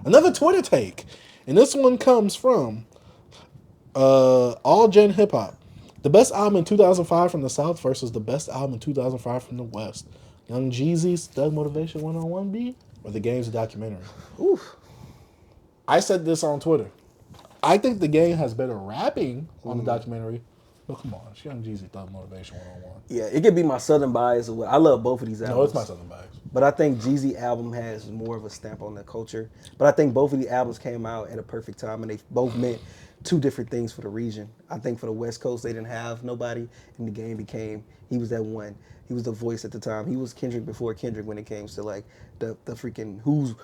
Another Twitter take. And this one comes from All Gen Hip Hop. The best album in 2005 from the South versus the best album in 2005 from the West. Young Jeezy's Thug Motivation 101 B or The Game's documentary? Oof. I said this on Twitter. I think The Game has better rapping on the documentary. But come on, it's Young Jeezy Thug Motivation 101. Yeah, it could be my Southern bias or what. I love both of these albums. No, it's my Southern bias. But I think Jeezy album has more of a stamp on the culture. But I think both of the albums came out at a perfect time, and they both meant two different things for the region. I think for the West Coast, they didn't have nobody, and The Game became, he was that one. He was the voice at the time. He was Kendrick before Kendrick when it came to like the freaking who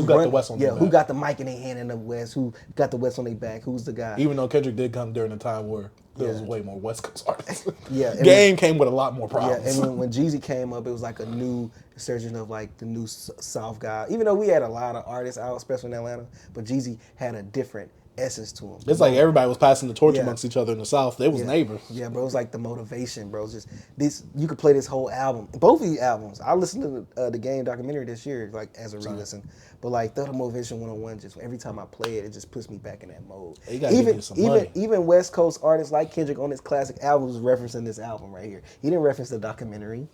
got the West on their who back. got the mic in their hand in the West, who got the West on their back, who's the guy. Even though Kendrick did come during a time where there was Yeah. way more West Coast artists. Yeah, Game came with a lot more Yeah, problems. and when Jeezy came up, it was like a new surgeon of like the new South guy. Even though we had a lot of artists out, especially in Atlanta, but Jeezy had a different essence to him. It's like everybody was passing the torch Yeah. amongst each other in the South. They was Yeah. neighbors. Yeah, bro, it's like the motivation, bro. It's just this. You could play this whole album, both of these albums. I listened to the Game documentary this year, like as a re-listen. But like the Motivation 101, just every time I play it, it just puts me back in that mode. You gotta give you some money. Even West Coast artists like Kendrick on his classic albums was referencing this album right here. He didn't reference the documentary.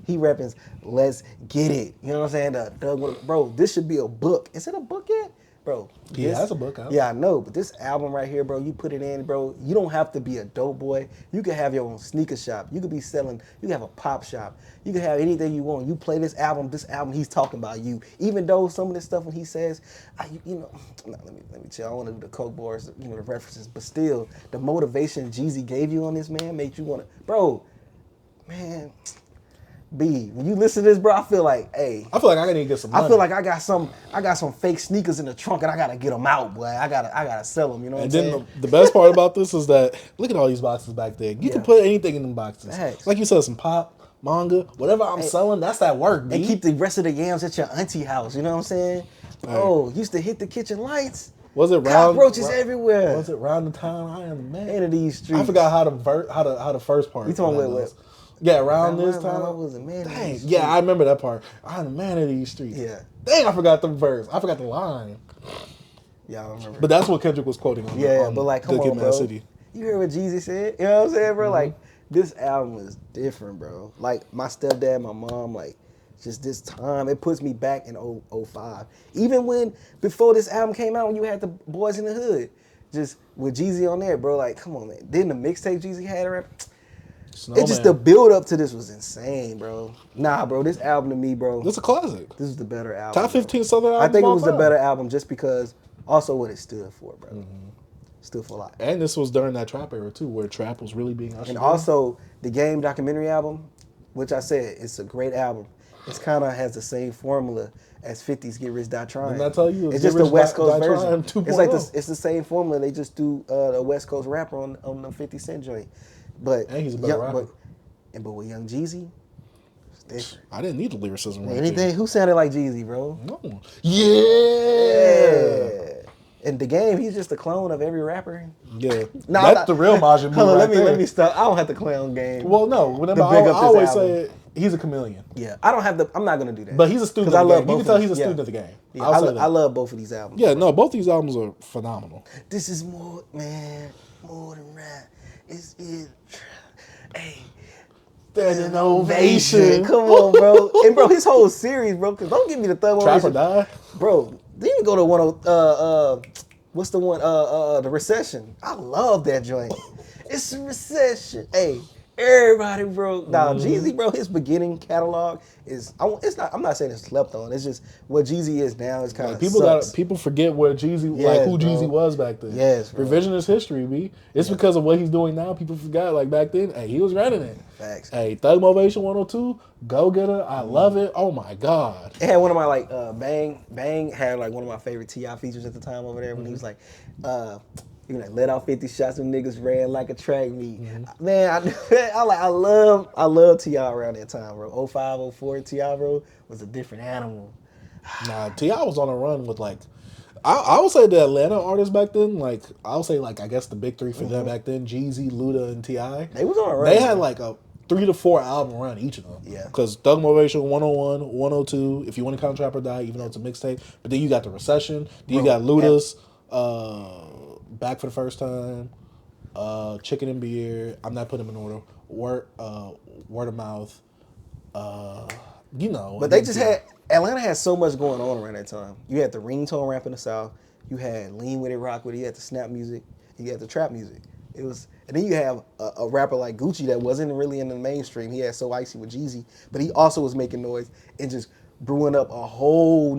He referenced Let's Get It. You know what I'm saying? Bro, this should be a book. Is it a book yet? Bro, Yeah, that's a book out. Yeah, I know, but this album right here, bro, you put it in, bro, you don't have to be a dope boy. You can have your own sneaker shop. You could be selling, you can have a pop shop. You can have anything you want. You play this album, he's talking about you. Even though some of this stuff when he says, no, let me chill. I want to do the Coke bars, the references, but still, the motivation Jeezy gave you on this, man, made you want to, bro, man. B, when you listen to this, bro, I feel like, hey. I feel like I gotta get some money. I feel like I got some fake sneakers in the trunk and I gotta get them out, boy. I gotta sell them. You know what I'm saying? And then the best part about this is that look at all these boxes back there. You can put anything in them boxes. Facts. Like you said, some pop, manga, whatever I'm selling. That's that work, B. And keep the rest of the yams at your auntie house. You know what I'm saying? Oh, used to hit the kitchen lights. Was it round? Cockroaches everywhere. Was it round the town? I am the man. End of these streets. I forgot how the first part. You talking about what? Yeah, around this I time. was a man. Dang, yeah, I remember that part. I'm the man of these streets. Yeah. Dang, I forgot the verse. I forgot the line. Yeah, I remember. But that's what Kendrick was quoting on. But like, come on, bro. City. You hear what Jeezy said? You know what I'm saying, bro? Like, this album is different, bro. Like, my stepdad, my mom, like, just this time, it puts me back in 05. Even when, before this album came out, when you had the Boys in the Hood, just with Jeezy on there, bro, like, come on, man. Then the mixtape Jeezy had, right? Snowman. It just, the build up to this was insane, bro. Nah, bro, this album to me, bro. It's a classic. This is the better album. Top 15 Southern albums. I think it of all was the time. better album just because also what it stood for, bro. Stood for a lot. And this was during that trap era too, where trap was really being ushered And in. also the Game documentary album, which I said it's a great album. It's kind of has the same formula as 50's Get Rich Die Trying. Didn't I tell you? It's just the West Coast Die version. Trying It's like 2.0. it's the same formula. They just do a West Coast rapper on the 50 Cent joint. But And he's a better rapper. But with Young Jeezy, it's different. I didn't need the lyricism. Right Anything? Who sounded like Jeezy, bro? No. Yeah. In the Game, he's just a clone of every rapper. Yeah. Nah, That's the real Majin Buu Hold on, right there. let me stop. I don't have to clown Game. Well, no. Whenever To big I up this always album. say it, he's a chameleon. Yeah, I don't have the. I'm not gonna do that. But he's a student 'Cause of the I love game. You both can tell of he's a these. student of the game. Yeah, I'll say that. I love both of these albums. Yeah, no, both these albums are phenomenal. This is more, man, more than rap. It's it. Hey. There's an ovation. Come on, bro. And bro, his whole series, bro. Cause don't give me the third one. Trap or Die. Bro. Then you go to what's the one? The Recession. I love that joint. It's a recession. Hey, everybody, bro. Now, Jeezy, bro, his beginning catalog is. I'm not saying it's slept on. It's just what Jeezy is now. Is kind of People forget where Jeezy, Yes, who bro. Jeezy was back then. Yes, bro. Revisionist history, B. It's because of what he's doing now. People forgot, like back then. Hey, he was running it. Facts. Hey, Thug Motivation 102, Go Getter, I love it. Oh my God. It had one of my like Bang had like one of my favorite T.I. features at the time over there when he was like, you know, let out 50 shots and niggas ran like a track meet. Man, I love T.I. around that time, bro. 05, 04, T.I., bro, was a different animal. Nah, T.I. was on a run with like, I would say the Atlanta artists back then, like, I would say like, I guess the big three for them back then, Jeezy, Luda, and T.I. They was on a run. They had like a 3 to 4 album run each of them. Yeah. Because Thug Motivation 101, 102, if you want to count Trap or Die, even though it's a mixtape. But then you got The Recession. Then you got Luda's Back for the First Time, Chicken and Beer. I'm not putting them in order. Word of Mouth. But they just had Atlanta had so much going on around that time. You had the ringtone rap in the South. You had lean with it, rock with it. You had the snap music. You had the trap music. It was, and then you have a rapper like Gucci that wasn't really in the mainstream. He had So Icy with Jeezy, but he also was making noise and just cooking up a whole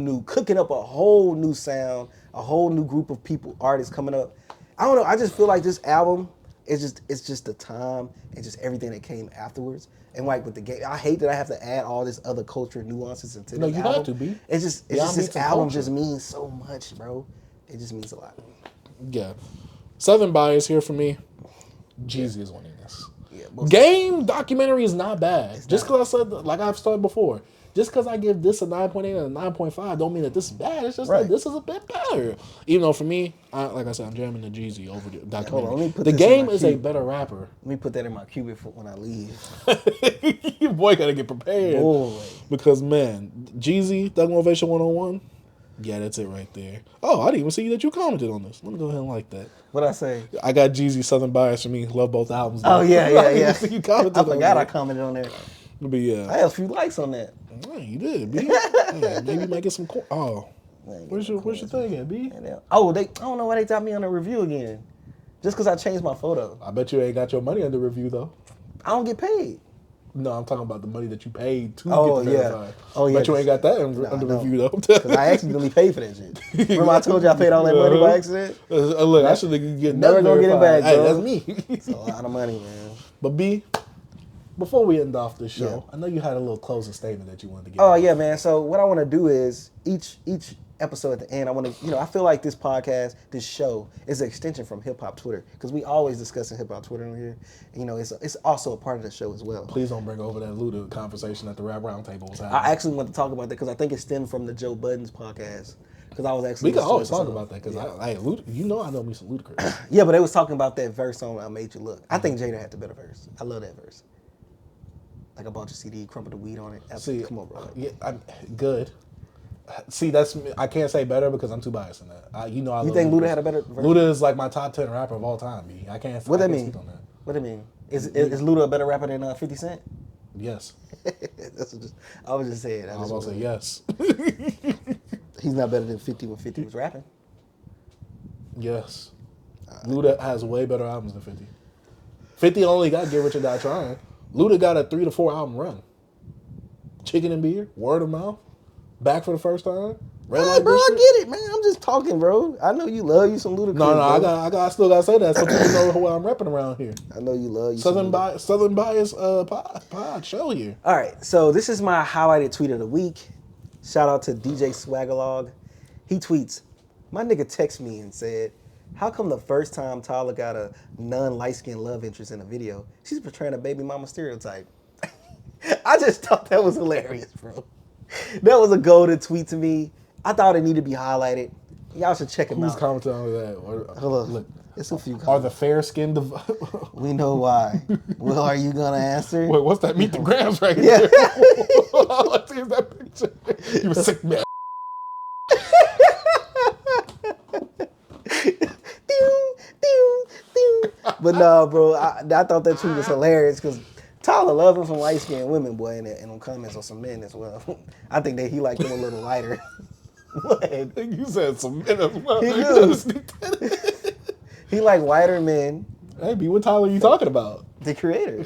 new sound, a whole new group of people, artists coming up. I don't know. I just feel like this album it's just the time and just everything that came afterwards. And like with the game, I hate that I have to add all this other culture nuances into this album. No, you have to be. It's just this album just means so much, bro. It just means a lot. Yeah. Southern bias here for me. Jeezy is winning this. Yeah, Game documentary is not bad. Just because I said, like I've said before, just because I give this a 9.8 and a 9.5 don't mean that this is bad. It's just that this is a bit better. Even though for me, like I said, I'm jamming the Jeezy over the documentary. The Game is a better rapper. Let me put that in my cubic for when I leave. Your boy got to get prepared. Boy. Because, man, Jeezy, Thug Motivation 101, yeah, that's it right there. Oh, I didn't even see that you commented on this. Let me go ahead and like that. What'd I say? I got Jeezy Southern Bias for me. Love both albums. Oh, yeah. You commented I forgot I commented on that. But yeah. I had a few likes on that. Man, you did, B. Yeah, maybe you might get some. Where's your thing at, B? Oh, I don't know why they got me on a review again. Just because I changed my photo. I bet you ain't got your money under review though. I don't get paid. No, I'm talking about the money that you paid to get the verified. Oh yeah. Bet you ain't got that under review though. Because I accidentally paid for that shit. Remember I told you I paid all that money by accident? Look, I should get never gonna get it back, bro. Hey, that's me. It's a lot of money, man. But B, before we end off this show, I know you had a little closing statement that you wanted to get. Oh yeah, man. So what I want to do is each episode at the end, I want to, I feel like this podcast, this show, is an extension from Hip Hop Twitter because we always discussing Hip Hop Twitter on here. It's also a part of the show as well. Please don't bring over that Luda conversation that the Rap Roundtable was having. I actually want to talk about that because I think it stemmed from the Joe Budden's podcast. Because I was actually we can always talk about that because I know me some Ludacris. Yeah, but they was talking about that verse on "I Made You Look." I think Jada had the better verse. I love that verse. Like a bunch of CD, crumple the weed on it. See, come on, bro. Yeah, I'm good. See, I can't say better because I'm too biased in that. You think Luda had a better verse? Luda is like my top 10 rapper of all time. B. I can't. What that mean? What do you mean? Is Luda a better rapper than 50 Cent? Yes. I was just saying. I was about to say yes. He's not better than 50 when 50 was rapping. Yes. Luda has way better albums than 50. 50 only got Get Rich or Die Trying. Luda got a 3 to 4 album run. Chicken and Beer, Word of Mouth, Back for the First Time. Red Light bro, District. I get it, man. I'm just talking, bro. I know you love you some Ludacris. No, I still gotta say that so people know who I'm repping around here. I know you love you Southern Bias pod show here. All right, so this is my highlighted tweet of the week. Shout out to DJ Swagalog. He tweets, "My nigga texted me and said, how come the first time Tyler got a non-light-skinned love interest in a video, she's portraying a baby mama stereotype?" I just thought that was hilarious, bro. That was a golden tweet to me. I thought it needed to be highlighted. Y'all should check him out. Who's commenting on that? Hold on. Look, it's a few comments. Are the fair-skinned... We know why. Well, are you going to answer? Wait, what's that? Meet the Grams right here. Let's see that picture. You a sick man. But no, bro, I thought that tweet was hilarious because Tyler loving some light-skinned women, boy, and them comments on some men as well. I think that he liked them a little lighter. What? You said some men as well. He do. He like whiter men. Hey, B, what Tyler are you talking about? The creator.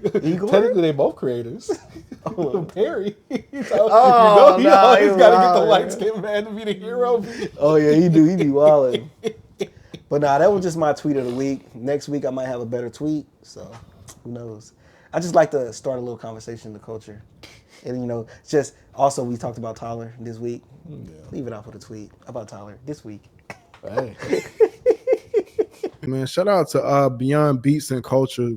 Technically, they both creators. Oh. Perry. He's got to get the light-skinned man to be the hero. Oh, yeah, he do. He be wilding. But nah, that was just my tweet of the week. Next week, I might have a better tweet. So, who knows? I just like to start a little conversation in the culture. And, just also we talked about Tyler this week. Yeah. Leave it off with a tweet about Tyler this week. Hey. Man, shout out to Beyond Beats and Culture.